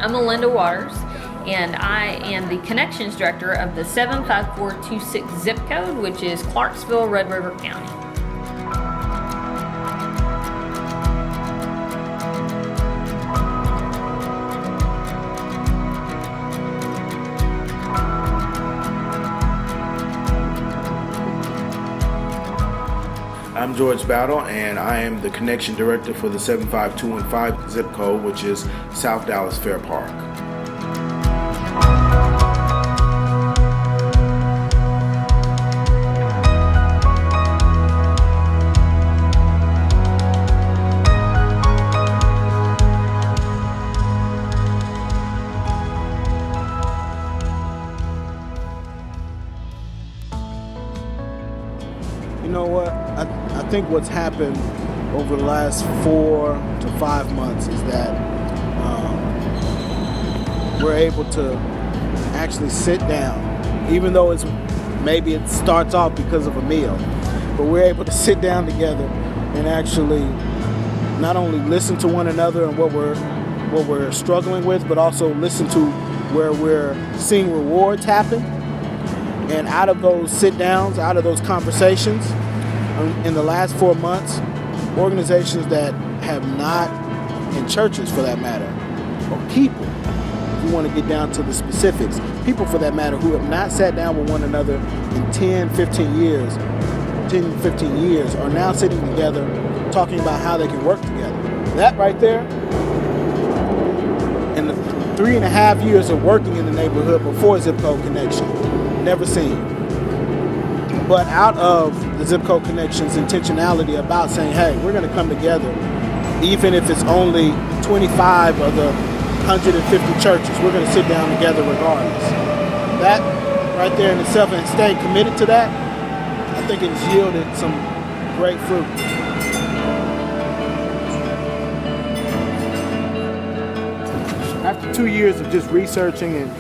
I'm Melinda Waters, and I am the Connections Director of the 75426 zip code, which is Clarksville, Red River County. I'm George Battle, and I am the Connection Director for the 75215 zip code, which is South Dallas Fair Park. You know what? I think what's happened over the last 4 to 5 months is that we're able to actually sit down, even though maybe it starts off because of a meal, but we're able to sit down together and actually not only listen to one another and what we're struggling with, but also listen to where we're seeing rewards happen. And out of those sit downs, out of those conversations, in the last 4 months, organizations that have not, in churches for that matter, or people, if you want to get down to the specifics, people for that matter who have not sat down with one another in 10, 15 years are now sitting together talking about how they can work together. That right there, in the 3.5 years of working in the neighborhood before Zip Code Connection, never seen. But out of the Zip Code Connection's intentionality about saying, hey, we're going to come together, even if it's only 25 of the 150 churches, we're going to sit down together regardless. That right there in itself, and staying committed to that, I think it has yielded some great fruit. After 2 years of just researching and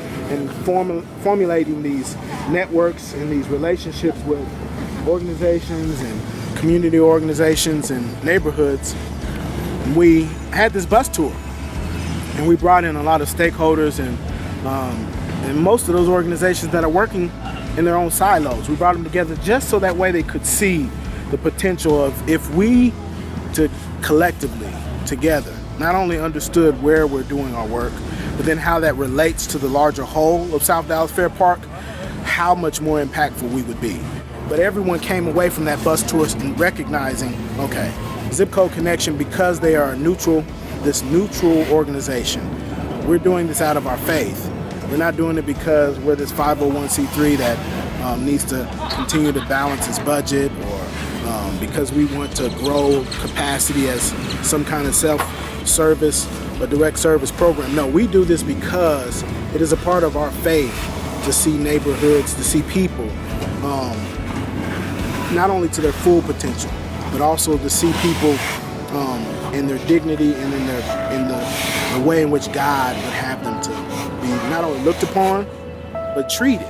formulating these networks and these relationships with organizations and community organizations and neighborhoods, we had this bus tour, and we brought in a lot of stakeholders and most of those organizations that are working in their own silos. We brought them together just so that way they could see the potential of, if we to collectively together not only understood where we're doing our work, but then how that relates to the larger whole of South Dallas Fair Park, how much more impactful we would be. But everyone came away from that bus tour recognizing, okay, Zip Code Connection, because they are this neutral organization, we're doing this out of our faith. We're not doing it because we're this 501c3 that needs to continue to balance its budget, or because we want to grow capacity as some kind of self-service, a direct service program. No, we do this because it is a part of our faith to see neighborhoods, to see people, not only to their full potential, but also to see people in their dignity and in the way in which God would have them to be not only looked upon, but treated.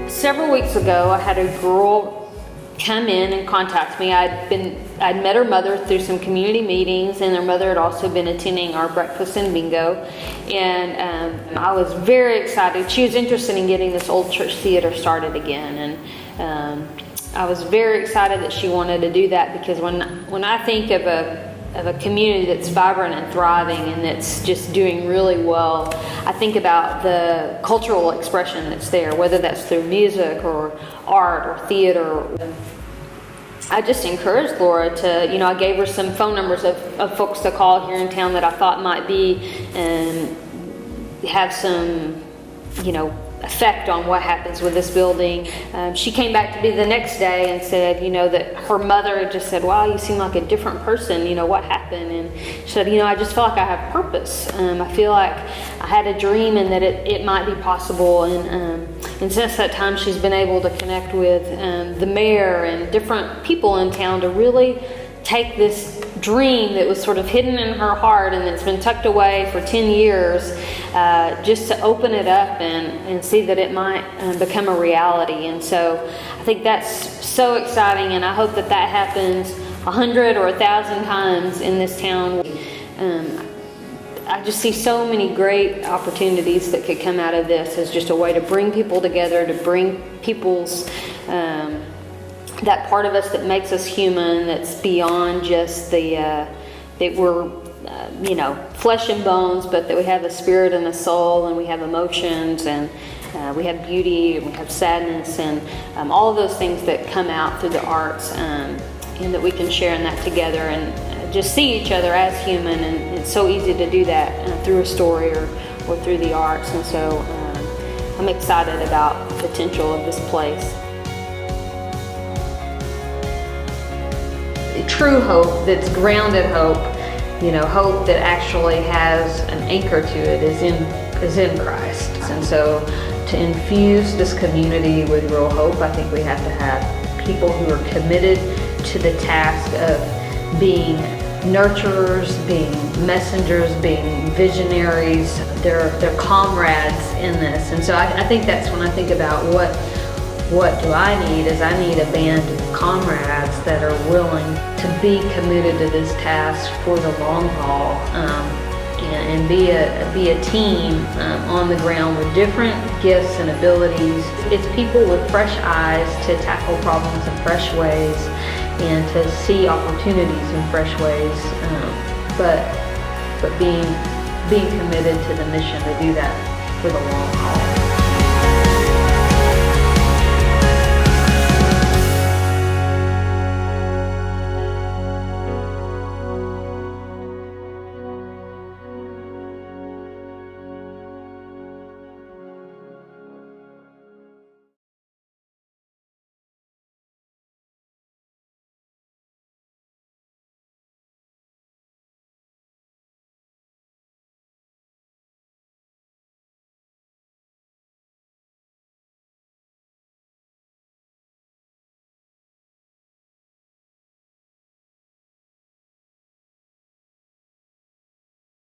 Several weeks ago, I had a girl come in and contact me. I'd met her mother through some community meetings, and her mother had also been attending our breakfast and bingo. And I was very excited. She was interested in getting this old church theater started again, and I was very excited that she wanted to do that, because when I think of a community that's vibrant and thriving and that's just doing really well, I think about the cultural expression that's there, whether that's through music or art or theater. I just encouraged Laura to, I gave her some phone numbers of folks to call here in town that I thought might be and have some, effect on what happens with this building. She came back to me the next day and said, that her mother just said, wow, you seem like a different person, what happened? And she said, I just feel like I have purpose. I feel like I had a dream and that it might be possible. And since that time, she's been able to connect with the mayor and different people in town to really take this dream that was sort of hidden in her heart and that's been tucked away for 10 years, just to open it up and see that it might become a reality. And so I think that's so exciting, and I hope that that happens 100 or 1,000 times in this town. I just see so many great opportunities that could come out of this as just a way to bring people together, to bring people's that part of us that makes us human, that's beyond just the that we're flesh and bones, but that we have a spirit and a soul, and we have emotions, and we have beauty, and we have sadness, and all of those things that come out through the arts, and that we can share in that together and just see each other as human. And it's so easy to do that through a story or through the arts. And so I'm excited about the potential of this place. True hope that's grounded hope, hope that actually has an anchor to it, is in Christ. And so to infuse this community with real hope, I think we have to have people who are committed to the task of being nurturers, being messengers, being visionaries. They're comrades in this. And so I think that's when I think about what do I need, is I need a band of comrades that are willing to be committed to this task for the long haul, and be a team on the ground with different gifts and abilities. It's people with fresh eyes to tackle problems in fresh ways and to see opportunities in fresh ways, but being committed to the mission to do that for the long haul.